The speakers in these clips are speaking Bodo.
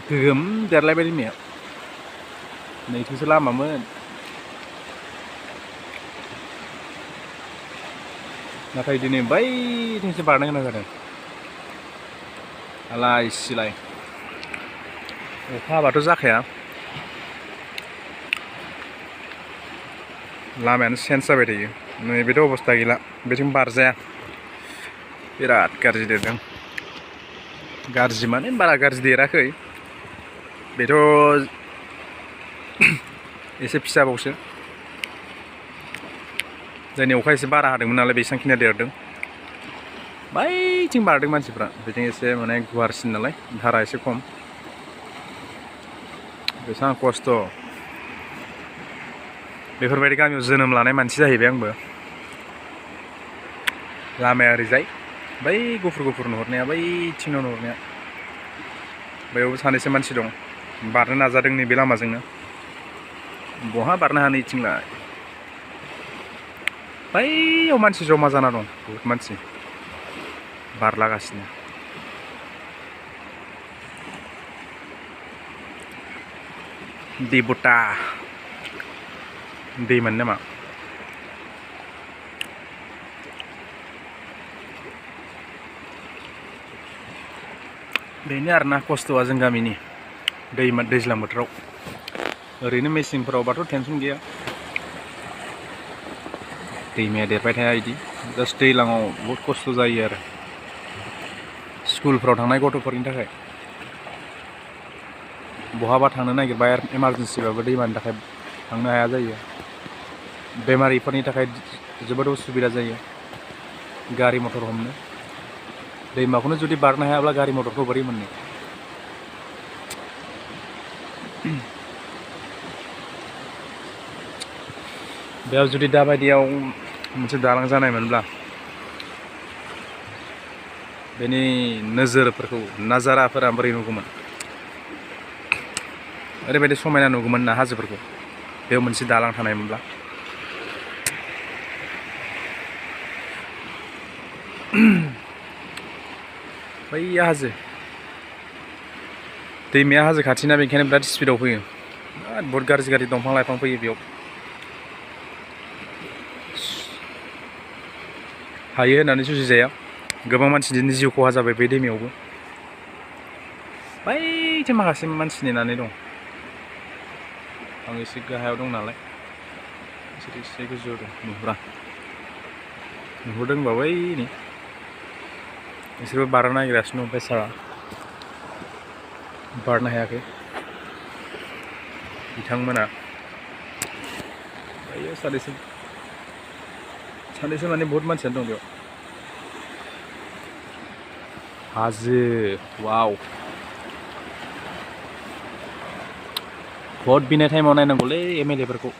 गोगोम देरलायबाय दैमाया नैथिंसो लामामोन नाथाय दिनै बैथिंसो बारनो गोनां जादों आलाय सिलाय अखा हाबाथ' जाखाया लामायानो चेन्ज जाबाय थायो नैबेथ' अबस्था गैला बेथिं बारजाया बिराद गाज्रि देरदों गाज्रि माने बारा गाज्रि देराखै बेथ' एसे फिसाबावसो जोंनि अखा एसे बारा हादोंमोन नालाय बेसेबांखिनिया देरदों बैथिं बारदों मानसिफ्रा बिथिं एसे माने गुवारसिन नालाय धारा एसे खम बेसेबां खस्थ' बेफोरबायदि गामियाव जोनोम लानाय मानसि जाहैबाय आंबो लामाया ओरैजाय बै गुफुर नुहुरनाया बैथिंनाव नुहुरनाया बैयावबो सानैसो मानसि दं बारनो नाजादों नैबे लामाजोंनो बहा बारनो हानो इथिंलाय बैयाव मानसि जमा जाना दं बहुत मानसि बारलागासिनो देबता दैमोन नामा बेनो आरोना खस्थ'आ जों गामिनि दैज्लां बोथोराव ओरैनो मेसेंफोरावबाथ' टेनसन गैया दैमाया देरबाय थाया इदि जास्ट दैज्लाङाव बहुत खस्थ' जायो आरो स्कुलफ्राव थांनाय गथ'फोरनि थाखाय बहाबा थांनो नागिरबा इमारजेन्सिबाबो दैमानि थाखाय थांनो हाया जायो बेमारिफोरनि थाखाय जोबोद उसुबिदा जायो गारि मटर हमनो दैमाखौनो जुदि बारनो हायाब्ला गारि मटरखौ बोरै मोननो बेयाव जुदि दाबायदियाव मोनसे दालां जानायमोनब्ला बेनि नोजोरफोरखौ नाजाराफोरा बोरै नुगौमोन ओरैबायदि समायना नुगौमोन ना हाजोफोरखौ बेयाव मोनसे दालां थानायमोनब्ला बैया हाजो दैमाया हाजो खाथिना बेनिखायनो बिराद स्पिडाव फैयो बहुत गाज्रि दंफां लाइफां फैयो बेयाव हायो होननानै जुजिजाया गोबां मानसिनि जिउ खहा जाबाय बे दैमायावबो बैथिं माखासे मानसि नेनानै दं आं एसे गाहायाव दं नालाय बिसोर एसे गोजौआव दं नुहुरदों होनबा बैनि बिसोरबो बारनो नागिरगासिनो दं बेसारा बारनो हायाखै बिथांमोना बैयो सानैसो माने बहुत मानसियानो दं बेयाव हाजो वाव भट बिनाय टाइमाव नायनांगौलै एमएलए फोरखौ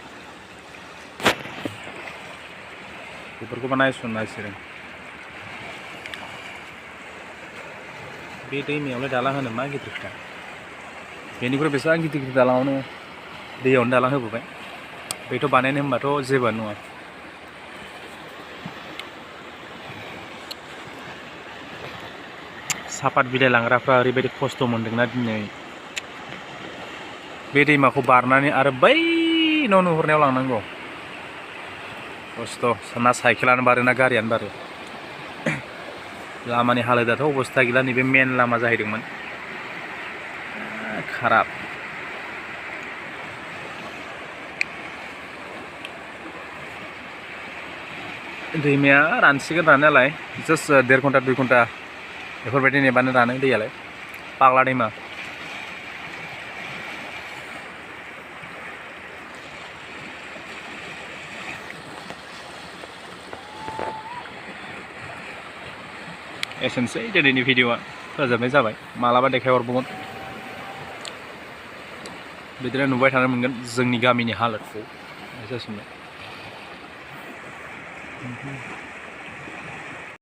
बेफोरखौबा नायस'ना बिसोरो बे दैमायावलाय दालां होनो मा गिदिर खोथा बेनिख्रुइ बेसेबां गिदिर दालाङावनो दैयावनो दालां होबोबाय बेथ' बानायनो होनबाथ' जेबोआनो नङा सापात बिलाइ लांग्राफ्रा ओरैबायदि खस्थ' मोनदोंना दिनै बे दैमाखौ बारनानै आरो बै न' नुहुरनायाव लांनांगौ खस्थ' ना साइकेलानो बारो ना गारियानो बारो लामानि हालोदाथ' अबस्था गैला नैबे मेन लामा जाहैदोंमोन खाराब दैमाया रानसिगोन राननायालाय जास्ट 1.5 घन्टा 2 घन्टा बेफोरबायदि नेबानो रानो दैयालाय पाग्ला दैमा एसेनोसै दिनैनि भिडिअआ फोजोबनाय जाबाय मालाबा देखायहरबावगोन बिदिनो नुबाय थानो मोनगोन जोंनि गामिनि हालोदखौ जासिगोन